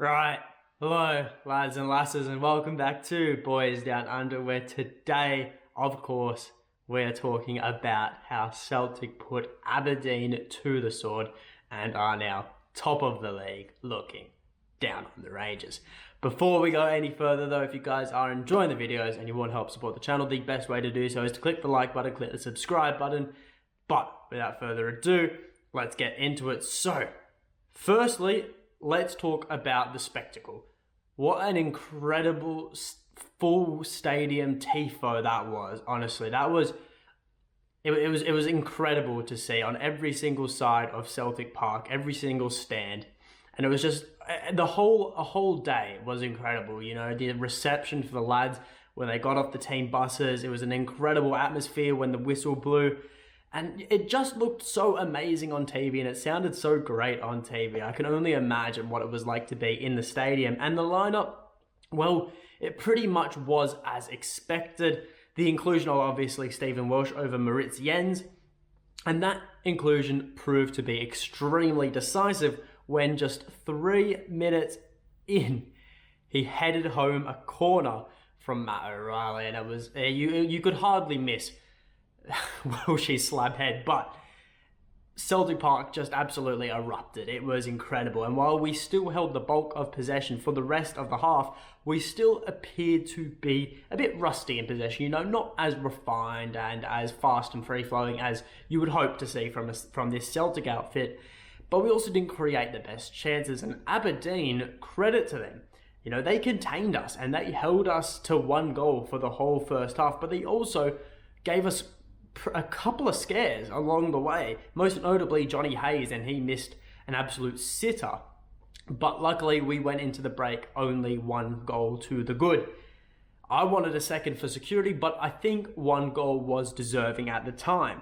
Right, hello lads and lasses, and welcome back to Boys Down Under, where today, of course, we're talking about how Celtic put Aberdeen to the sword and are now top of the league, looking down on the Rangers. Before we go any further though, if you guys are enjoying the videos and you want to help support the channel, the best way to do so is to click the like button, click the subscribe button. But without further ado, let's get into it. So, firstly, let's talk about the spectacle. What an incredible full stadium tifo that was. Honestly, it was incredible to see on every single side of Celtic Park, every single stand, and it was just a whole day was incredible. You know, the reception for the lads when they got off the team buses, it was an incredible atmosphere when the whistle blew. And it just looked so amazing on TV, and it sounded so great on TV. I can only imagine what it was like to be in the stadium. And the lineup, well, it pretty much was as expected. The inclusion of obviously Stephen Welsh over Maritz Jens, and that inclusion proved to be extremely decisive when just 3 minutes in, he headed home a corner from Matt O'Reilly, and it was you could hardly miss Welsh's slab head, but Celtic Park just absolutely erupted. It was incredible, and while we still held the bulk of possession for the rest of the half, we still appeared to be a bit rusty in possession, you know, not as refined and as fast and free-flowing as you would hope to see from this Celtic outfit, but we also didn't create the best chances. And Aberdeen, credit to them, you know, they contained us and they held us to 1 goal for the whole first half, but they also gave us a couple of scares along the way, most notably Johnny Hayes, and he missed an absolute sitter. But luckily we went into the break only 1 goal to the good. I wanted a second for security, but I think 1 goal was deserving at the time.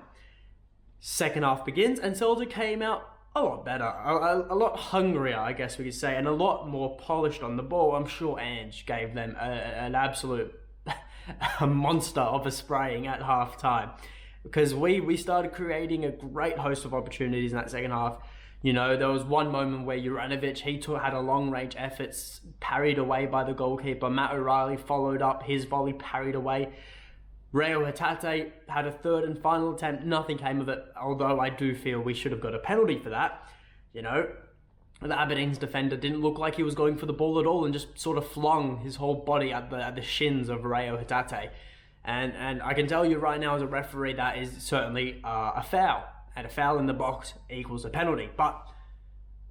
Second half begins and Celtic came out a lot better, a lot hungrier, I guess we could say, and a lot more polished on the ball. I'm sure Ange gave them an absolute a monster of a spraying at half time, because we started creating a great host of opportunities in that second half. You know, there was one moment where Juranovic, had a long range effort parried away by the goalkeeper. Matt O'Reilly followed up his volley, parried away. Reo Hatate had a third and final attempt. Nothing came of it, although I do feel we should have got a penalty for that. You know, the Aberdeen's defender didn't look like he was going for the ball at all and just sort of flung his whole body at the shins of Reo Hatate. And I can tell you right now as a referee that is certainly a foul. And a foul in the box equals a penalty. But,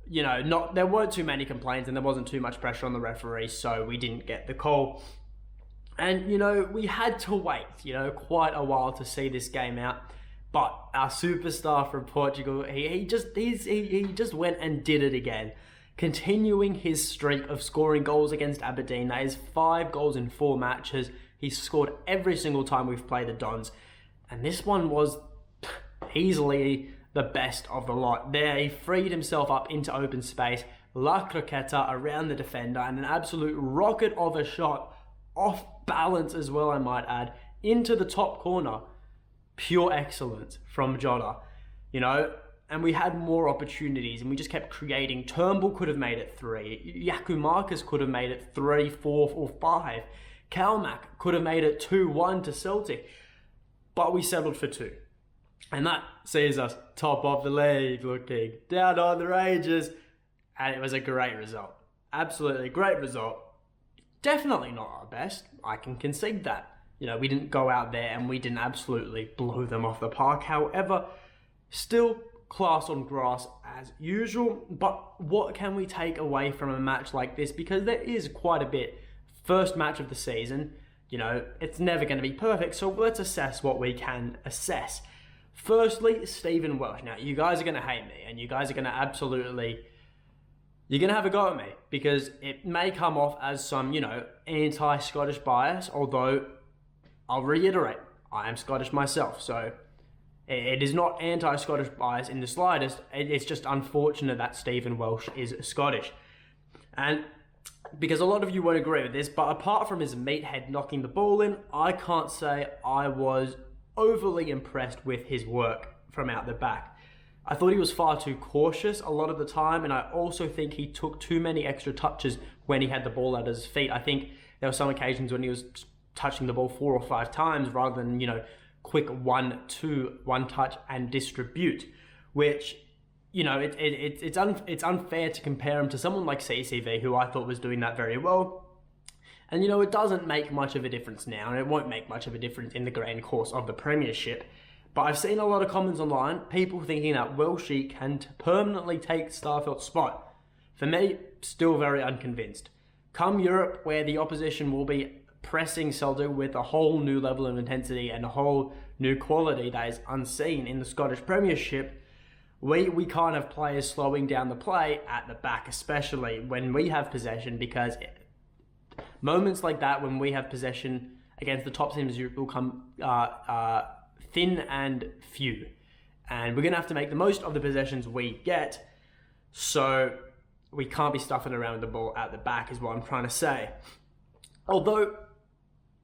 you know, there weren't too many complaints and there wasn't too much pressure on the referee, so we didn't get the call. And, you know, we had to wait, you know, quite a while to see this game out. But our superstar from Portugal, he just went and did it again, continuing his streak of scoring goals against Aberdeen. That is 5 goals in 4 matches. He scored every single time we've played the Dons, and this one was easily the best of the lot. There, he freed himself up into open space, La Croqueta around the defender, and an absolute rocket of a shot, off balance as well, I might add, into the top corner. Pure excellence from Jota, you know, and we had more opportunities and we just kept creating. Turnbull could have made it 3. Yakumarkas could have made it 3, 4, or 5. Kalmak could have made it 2-1 to Celtic, but we settled for 2. And that sees us top of the league, looking down on the Rangers, and it was a great result. Absolutely great result. Definitely not our best, I can concede that. You know, we didn't go out there and we didn't absolutely blow them off the park. However, still class on grass as usual. But what can we take away from a match like this? Because there is quite a bit. First match of the season, you know, it's never going to be perfect. So let's assess what we can assess. Firstly, Stephen Welsh. Now, you guys are going to hate me and you guys are going to absolutely... You're going to have a go at me because it may come off as some, you know, anti-Scottish bias, although... I'll reiterate, I am Scottish myself, so it is not anti-Scottish bias in the slightest. It's just unfortunate that Stephen Welsh is Scottish. And because a lot of you won't agree with this, but apart from his meathead knocking the ball in, I can't say I was overly impressed with his work from out the back. I thought he was far too cautious a lot of the time, and I also think he took too many extra touches when he had the ball at his feet. I think there were some occasions when he was touching the ball 4 or 5 times rather than, quick 1 touch and distribute, which, it's unfair to compare him to someone like CCV, who I thought was doing that very well. And, it doesn't make much of a difference now, and it won't make much of a difference in the grand course of the Premiership. But I've seen a lot of comments online, people thinking that Welshie can permanently take Starfelt's spot. For me, still very unconvinced. Come Europe, where the opposition will be pressing Celtic with a whole new level of intensity and a whole new quality that is unseen in the Scottish Premiership, we can't have players slowing down the play at the back, especially when we have possession, because moments like that, when we have possession against the top teams, will come thin and few. And we're going to have to make the most of the possessions we get, so we can't be stuffing around with the ball at the back, is what I'm trying to say. Although,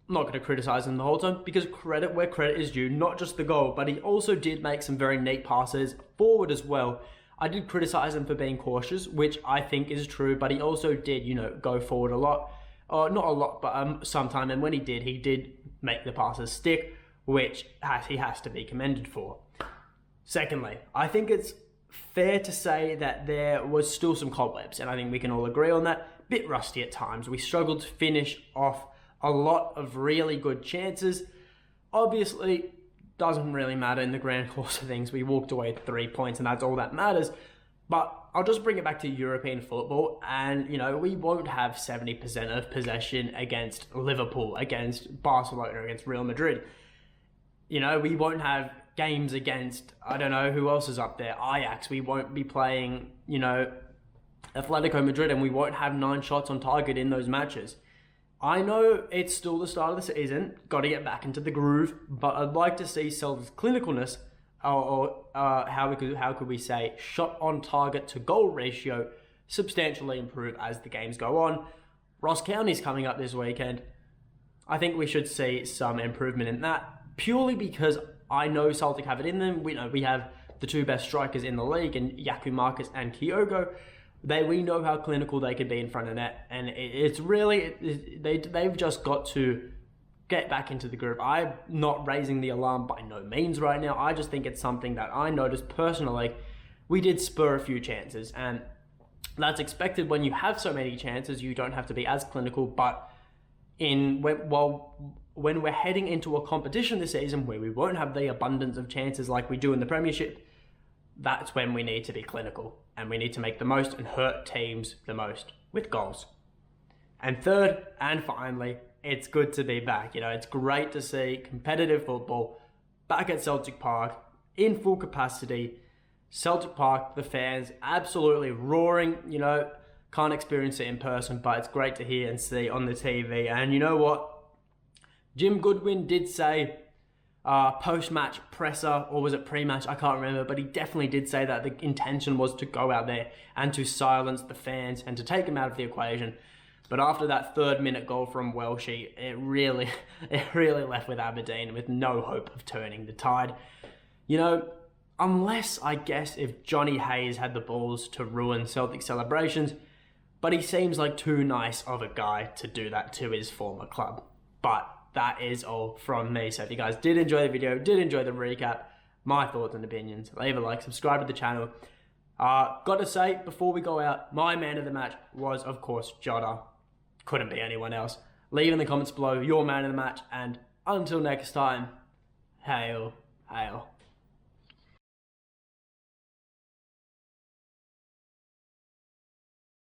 I'm not going to criticise him the whole time, because credit where credit is due, not just the goal, but he also did make some very neat passes forward as well. I did criticise him for being cautious, which I think is true, but he also did, go forward a lot. Not a lot, but sometime, and when he did make the passes stick, which he has to be commended for. Secondly, I think it's fair to say that there was still some cobwebs, and I think we can all agree on that. Bit rusty at times. We struggled to finish off a lot of really good chances. Obviously, doesn't really matter in the grand course of things. We walked away with 3 points, and that's all that matters. But I'll just bring it back to European football, and, we won't have 70% of possession against Liverpool, against Barcelona, against Real Madrid. We won't have games against, I don't know, who else is up there? Ajax. We won't be playing, Atletico Madrid, and we won't have 9 shots on target in those matches. I know it's still the start of the season, got to get back into the groove, but I'd like to see Celtic's clinicalness, or how could we say, shot on target to goal ratio substantially improve as the games go on. Ross County's coming up this weekend. I think we should see some improvement in that, purely because I know Celtic have it in them. We have the 2 best strikers in the league, and Yaku Marcus and Kyogo. We know how clinical they could be in front of net, and it's really, they've just got to get back into the group. I'm not raising the alarm by no means right now. I just think it's something that I noticed personally. We did spur a few chances, and that's expected when you have so many chances. You don't have to be as clinical, but when we're heading into a competition this season where we won't have the abundance of chances like we do in the Premiership, that's when we need to be clinical, and we need to make the most and hurt teams the most with goals. And third and finally, it's good to be back. It's great to see competitive football back at Celtic Park in full capacity. Celtic Park, the fans absolutely roaring. Can't experience it in person, but it's great to hear and see on the TV. And you know what? Jim Goodwin did say post-match presser, or was it pre-match? I can't remember, but he definitely did say that the intention was to go out there and to silence the fans and to take them out of the equation. But after that 3rd-minute goal from Welshie, it really left with Aberdeen with no hope of turning the tide. Unless, I guess, if Johnny Hayes had the balls to ruin Celtic celebrations, but he seems like too nice of a guy to do that to his former club. But that is all from me. So if you guys did enjoy the video, did enjoy the recap, my thoughts and opinions, leave a like, subscribe to the channel. Got to say, before we go out, my man of the match was, of course, Jota. Couldn't be anyone else. Leave in the comments below your man of the match, and until next time, hail, hail.